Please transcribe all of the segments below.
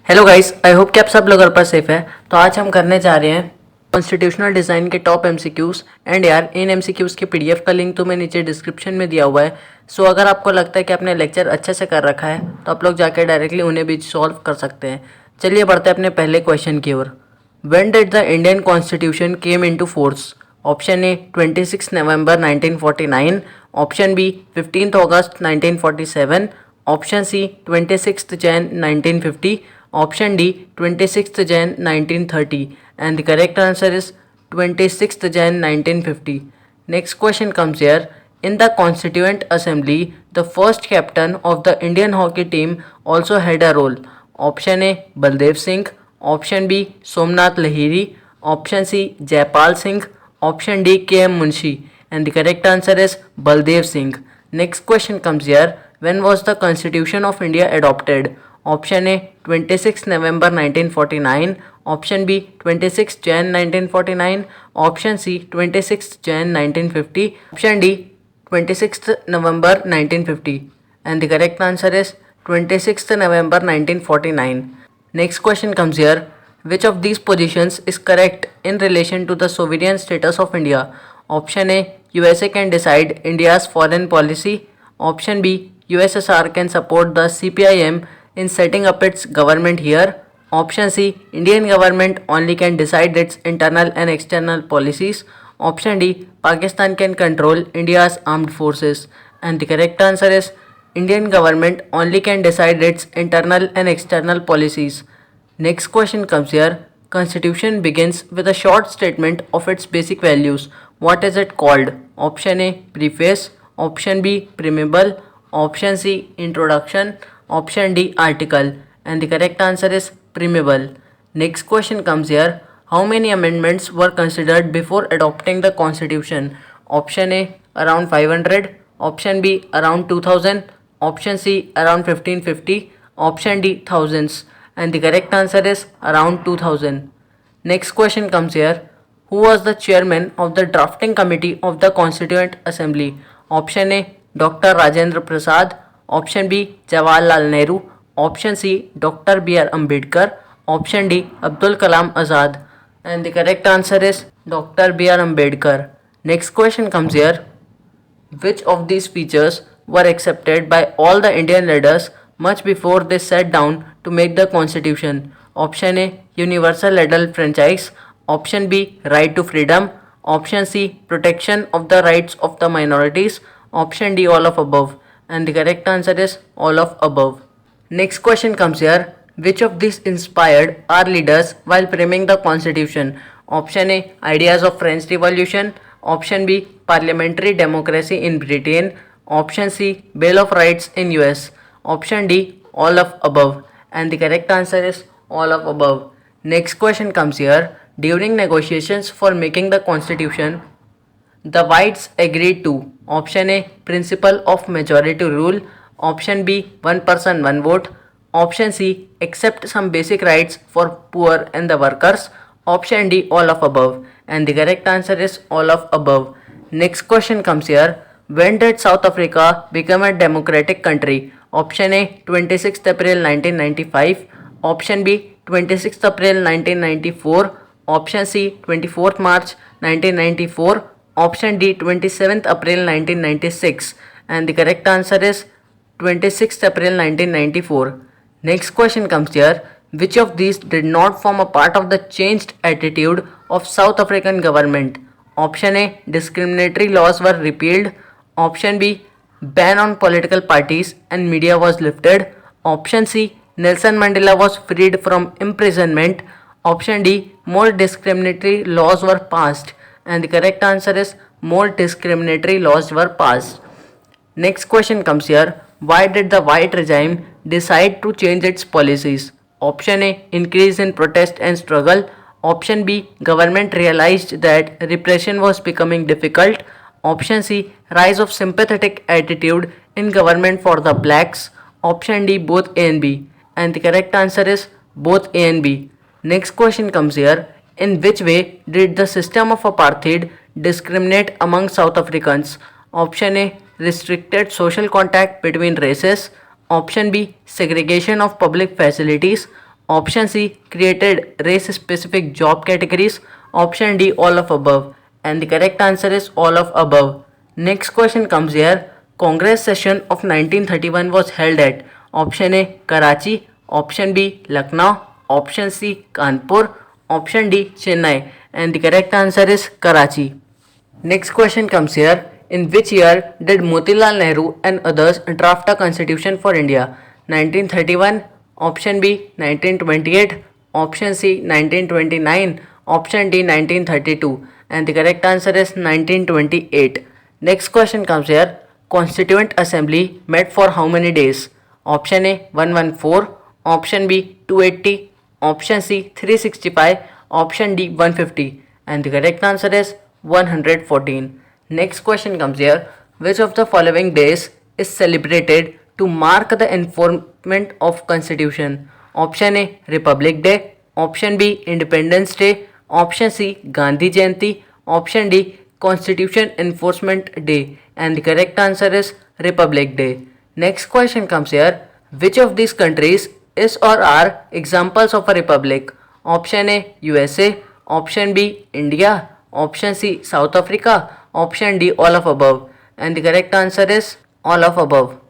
Hello guys, I hope कि आप सब लोग घर पर सेफ है। तो आज हम करने जा रहे हैं कॉन्स्टिट्यूशनल डिज़ाइन के टॉप एमसीक्यूज़। एंड यार, इन एमसीक्यूज़ के पीडीएफ का लिंक तो मैं नीचे डिस्क्रिप्शन में दिया हुआ है। सो अगर आपको लगता है कि आपने लेक्चर अच्छे से कर रखा है तो आप लोग जाकर डायरेक्टली उन्हें भी सॉल्व कर सकते हैं। चलिए बढ़ते हैं अपने पहले क्वेश्चन की ओर। When did the Indian constitution came into force? Option A 26 November 1949, option B 15 August 1947, option C 26 Jan 1950, option D 26th Jan 1930, and the correct answer is 26th Jan 1950. Next question comes here. In the Constituent Assembly, the first captain of the Indian hockey team also had a role. Option A Baldev Singh, option B Somnath Lahiri, option C Jaipal Singh, option D KM Munshi, and the correct answer is Baldev Singh. Next question comes here. When was the Constitution of India adopted? Option A 26 November 1949, option B 26 Jan 1949, option C 26 Jan 1950, option D 26th November 1950, and the correct answer is 26th November 1949. Next question comes here. Which of these positions is correct in relation to the sovereign status of India? Option A USA can decide India's foreign policy, option B USSR can support the CPIM in setting up its government here, option C Indian government only can decide its internal and external policies, option D Pakistan can control India's armed forces, and the correct answer is Indian government only can decide its internal and external policies. Next question comes here. Constitution begins with a short statement of its basic values. What is it called? Option A preface, option B preamble, option C introduction, option D article, and the correct answer is preamble. Next question comes here. How many amendments were considered before adopting the constitution? Option A around 500, option B around 2000, option C around 1550, option D thousands, and the correct answer is around 2000. Next question comes here. Who was the chairman of the drafting committee of the Constituent Assembly? Option A Dr. Rajendra Prasad, option B Jawaharlal Nehru, option C Dr. B.R. Ambedkar, option D Abdul Kalam Azad, and the correct answer is Dr. B.R. Ambedkar. Next question comes here. Which of these features were accepted by all the Indian leaders much before they sat down to make the constitution? Option A universal adult franchise, option B right to freedom, option C protection of the rights of the minorities, option D all of above, and the correct answer is all of above. Next question comes here. Which of these inspired our leaders while framing the constitution? Option A ideas of French Revolution, option B parliamentary democracy in Britain, option C Bill of Rights in US, option D all of above, and the correct answer is all of above. Next question comes here. During negotiations for making the constitution, the whites agreed to option A principle of majority rule, option B one person one vote, option C accept some basic rights for poor and the workers, option D all of above, and the correct answer is all of above. Next question comes here. When did South Africa become a democratic country? Option A 26th April 1995, option B 26th April 1994, option C 24th March 1994, option D 27th April 1996, and the correct answer is 26th April 1994. Next question comes here. Which of these did not form a part of the changed attitude of South African government? Option A discriminatory laws were repealed, option B ban on political parties and media was lifted, option C Nelson Mandela was freed from imprisonment, option D more discriminatory laws were passed, and the correct answer is more discriminatory laws were passed. Next question comes here. Why did the white regime decide to change its policies? Option A increase in protest and struggle, option B government realized that repression was becoming difficult, option C rise of sympathetic attitude in government for the blacks, option D both A and B, and the correct answer is both A and B. Next question comes here. In which way did the system of apartheid discriminate among South Africans? Option A restricted social contact between races, option B segregation of public facilities, Option C, created race-specific job categories. Option D, all of above. And the correct answer is all of above. Next question comes here. Congress session of 1931 was held at Option A, Karachi. Option B, Lucknow. Option C, Kanpur. Option D, Chennai. And the correct answer is Karachi. Next question comes here. In which year did Motilal Nehru and others draft a constitution for India? 1931, option B 1928, option C 1929, option D 1932, and the correct answer is 1928. Next question comes here. Constituent Assembly met for how many days? Option A 114, option B 280, option C 365, option D 150, and the correct answer is 114. Next question comes here. Which of the following days is celebrated to mark the enforcement of Constitution? Option A, Republic Day. Option B, Independence Day. Option C, Gandhi Jayanti. Option D, Constitution Enforcement Day. And the correct answer is Republic Day. Next question comes here. Which of these countries is or are examples of a republic? Option A, USA. Option B, India. Option C, South Africa. Option D, all of above. And the correct answer is all of above.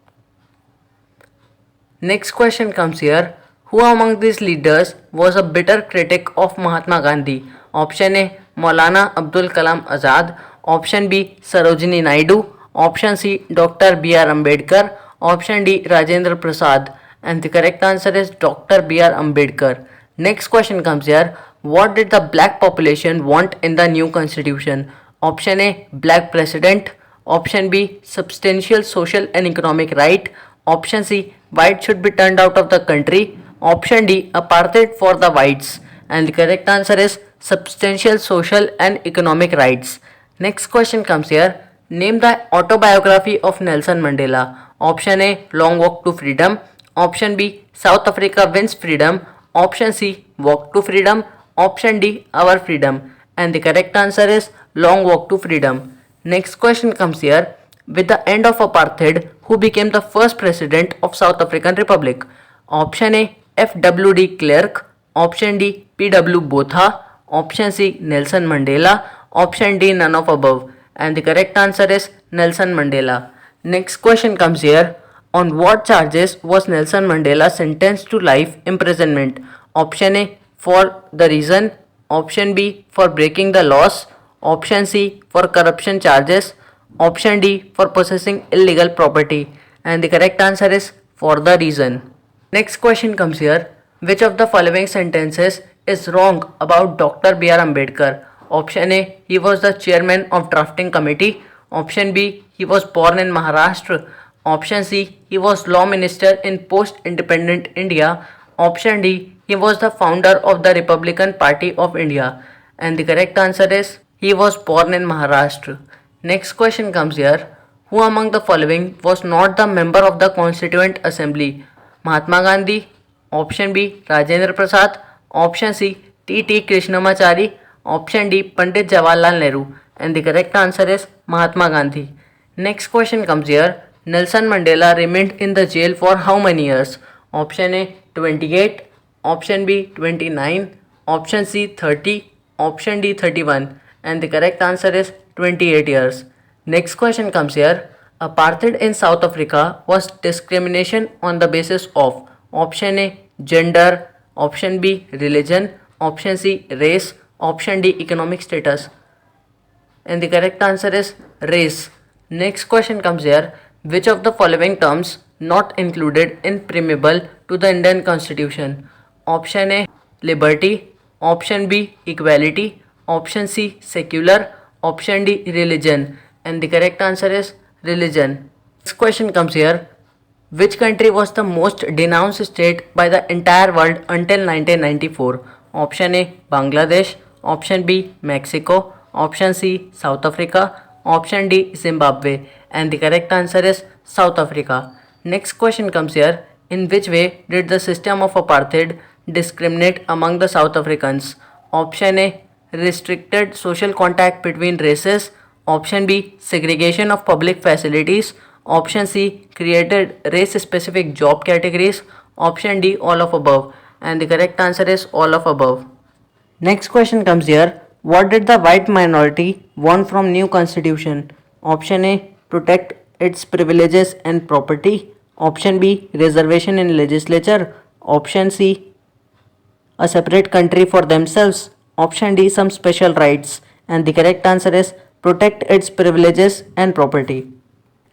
Next question comes here. Who among these leaders was a bitter critic of Mahatma Gandhi? Option A, Maulana Abdul Kalam Azad. Option B, Sarojini Naidu. Option C, Dr. B.R. Ambedkar. Option D, Rajendra Prasad. And the correct answer is Dr. B.R. Ambedkar. Next question comes here. What did the black population want in the new constitution? Option A, black president. Option B, substantial social and economic right. Option C, white should be turned out of the country. Option D, apartheid for the whites. And the correct answer is substantial social and economic rights. Next question comes here. Name the autobiography of Nelson Mandela. Option A, Long Walk to Freedom. Option B, South Africa Wins Freedom. Option C, Walk to Freedom. Option D, Our Freedom. And the correct answer is Long Walk to Freedom. Next question comes here. With the end of apartheid, who became the first president of South African Republic? Option A, F.W.D. de Klerk. Option D, P.W. Botha. Option C, Nelson Mandela. Option D, none of above. And the correct answer is Nelson Mandela. Next question comes here. On what charges was Nelson Mandela sentenced to life imprisonment? Option A, for the reason. Option B, for breaking the laws. Option C, for corruption charges. Option D, for possessing illegal property. And the correct answer is for the reason. Next question comes here. Which of the following sentences is wrong about Dr. B.R. Ambedkar? Option A, he was the chairman of drafting committee. Option B, he was born in Maharashtra. Option C, he was law minister in post-independent India. Option D, he was the founder of the Republican Party of India. And the correct answer is he was born in Maharashtra. Next question comes here. Who among the following was not the member of the Constituent Assembly? Mahatma Gandhi. Option B, Rajendra Prasad. Option C, T.T. Krishnamachari. Option D, Pandit Jawaharlal Nehru. And the correct answer is Mahatma Gandhi. Next question comes here. Nelson Mandela remained in the jail for how many years? Option A, 28. Option B, 29. Option C, 30. Option D, 31. And the correct answer is 28 years. Next question comes here. Apartheid in South Africa was discrimination on the basis of option A, gender. Option B, religion. Option C, race. Option D, economic status. And the correct answer is race. Next question comes here. Which of the following terms not included in preamble to the Indian Constitution? Option A, liberty. Option B, equality. Option C, secular. Option D, religion. And the correct answer is religion. Next question comes here. Which country was the most denounced state by the entire world until 1994? Option A, Bangladesh. Option B, Mexico. Option C, South Africa. Option D, Zimbabwe. And the correct answer is South Africa. Next question comes here. In which way did the system of apartheid discriminate among the South Africans? Option A, restricted social contact between races. Option B, segregation of public facilities. Option C, created race-specific job categories. Option D, all of above. and the correct answer is all of above. Next question comes here. What did the white minority want from new constitution? Option A, protect its privileges and property. Option B, reservation in legislature. Option C, a separate country for themselves. Option D, some special rights. And the correct answer is protect its privileges and property.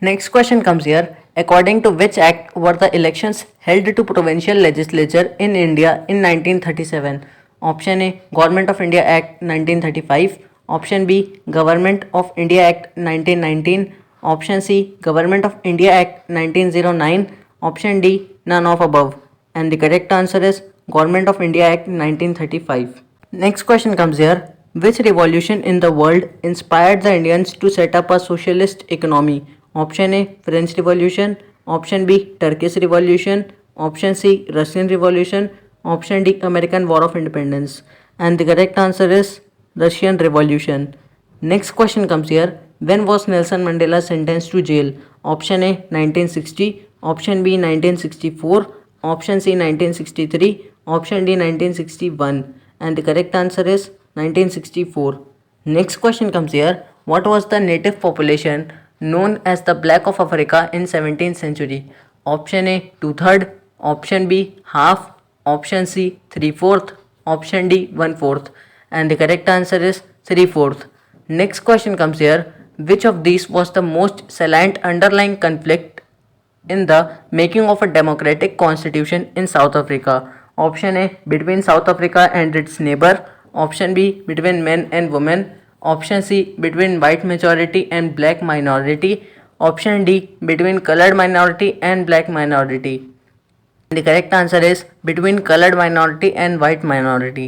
Next question comes here. According to which act were the elections held to provincial legislature in India in 1937? Option A, Government of India Act 1935. Option B, Government of India Act 1919. Option C, Government of India Act 1909. Option D, none of above. And the correct answer is Government of India Act 1935. Next question comes here. Which revolution in the world inspired the Indians to set up a socialist economy? Option A, French Revolution. Option B, Turkish Revolution. Option C, Russian Revolution. Option D, American War of Independence. And the correct answer is Russian Revolution. Next question comes here. When was Nelson Mandela sentenced to jail? Option A, 1960. Option B, 1964. Option C, 1963. Option D, 1961. And the correct answer is 1964. Next question comes here. What was the native population known as the Black of Africa in 17th century? Option A, 2/3. Option B, half. Option C, 3/4. Option D, 1/4. And the correct answer is 3/4. Next question comes here. Which of these was the most salient underlying conflict in the making of a democratic constitution in South Africa? Option A, between South Africa and its neighbor. Option B, between men and women. Option C, between white majority and black minority. Option D, between colored minority and black minority. The correct answer is between colored minority and white minority.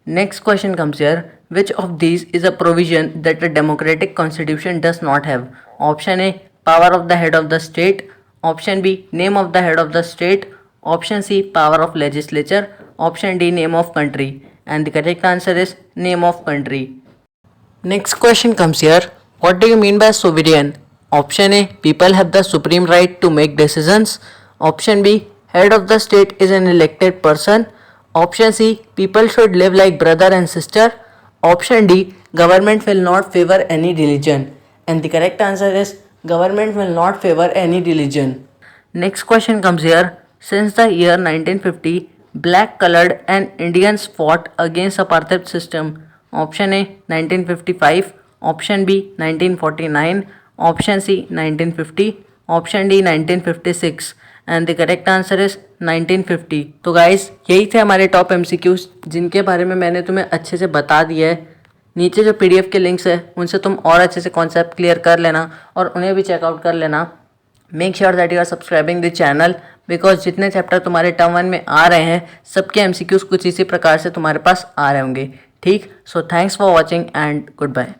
Next question comes here. Which of these is a provision that a democratic constitution does not have? Option A, power of the head of the state. Option B, name of the head of the state. Option C, power of legislature. Option D, name of country. And the correct answer is name of country. Next question comes here. What do you mean by sovereign? Option A, people have the supreme right to make decisions. Option B, head of the state is an elected person. Option C, people should live like brother and sister. Option D, government will not favor any religion. And the correct answer is government will not favor any religion. Next question comes here. Since the year 1950, black, colored and Indians fought against apartheid system. Option A, 1955. Option B, 1949. Option C, 1950. Option D, 1956. And the correct answer is 1950. तो guys यही थे हमारे top MCQs जिनके बारे में मैंने तुम्हें अच्छे से बता दिया है. नीचे जो पीडीएफ के लिंक्स है उनसे तुम और अच्छे से कॉन्सेप्ट क्लियर कर लेना और उन्हें भी चेकआउट कर लेना. Make sure that you are subscribing the channel because जितने चैप्टर तुम्हारे टर्म 1 में आ रहे हैं सबके एमसीक्यूज कुछ इसी प्रकार से तुम्हारे पास आ रहे होंगे. ठीक. So thanks for watching and good bye.